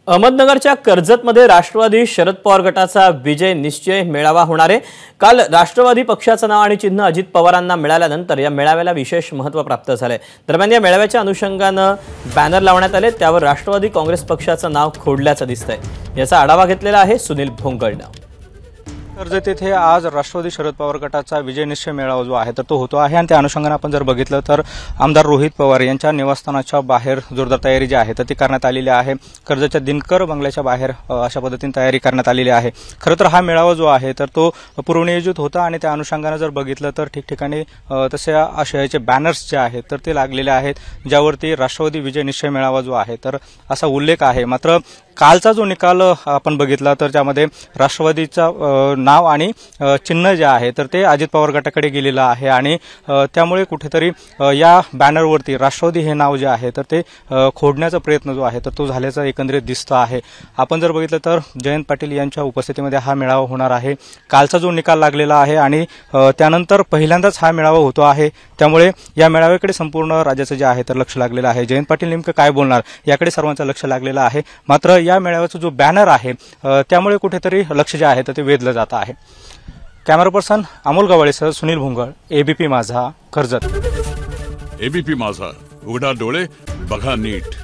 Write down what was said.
अहमदनगरच्या कर्जतमध्ये राष्ट्रवादी शरद पवार गटाचा विजय निश्चय मेळावा होणार आहे। काल राष्ट्रवादी पक्षाचं नाव आणि चिन्ह अजित पवारांना मिळाल्यानंतर या मेळाव्याला विशेष महत्त्व प्राप्त झाले। दरम्यान या मेळाव्याच्या अनुषंगाने बॅनर लावण्यात आले, त्यावर राष्ट्रवादी काँग्रेस पक्षाचं नाव खोडल्याचं दिसतंय। याचा आढावा घेतलेला आहे सुनील भोंगळने। कर्जत येथे आज राष्ट्रवादी शरद पवार गटाचा विजय निश्चय मेळावा जो आहे तर तो होतो आहे आणि त्या अनुषंगाने आपण जर बघितलं तर आमदार रोहित पवार यांच्या निवासस्थानाच्या बाहेर जोरदार तयारी जी आहे तर ती करण्यात आलेली आहे। कर्जतच्या दिनकर बंगल्याच्या बाहेर अशा पद्धतीने तयारी करण्यात आलेली आहे। खरं तर हा मेळावा जो आहे तर तो पूर्वनियोजित होता आणि त्या अनुषंगाने जर बघितलं तर ठिकठिकाणी तसे आशयाचे बॅनर्स जे आहेत तर ते लागलेले आहेत, ज्यावरती राष्ट्रवादी विजय निश्चय मेळावा जो आहे तर असा उल्लेख आहे। मात्र कालचा जो निकाल आपण बघितला तर त्यामध्ये राष्ट्रवादीचा नाव आणि चिन्ह जे आहे तर ते अजित पवार गटाकडे गेलेलं आहे आणि त्यामुळे कुठेतरी या बॅनरवरती राष्ट्रवादी हे नाव जे आहे तर ते खोडण्याचा प्रयत्न जो आहे तर तो झाल्याचा एकंदरीत दिसतो आहे। आपण जर बघितलं तर जयंत पाटील यांच्या उपस्थितीमध्ये हा मेळावा होणार आहे। कालचा जो निकाल लागलेला आहे आणि त्यानंतर पहिल्यांदाच हा मेळावा होतो आहे, त्यामुळे या मेळाव्याकडे संपूर्ण राज्याचं जे आहे तर लक्ष लागलेलं आहे। जयंत पाटील नेमकं काय बोलणार याकडे सर्वांचं लक्ष लागलेलं आहे। मात्र या मेळाव्याचा जो बॅनर आहे त्यामुळे कुठेतरी लक्ष जे आहे तर ते वेधलं जात आहे। कॅमेरा पर्सन अमोल गवाळेसह सुनील भोंगळ, एबीपी माझा, कर्जत। एबीपी माझा, उघडा डोळे बघा नीट।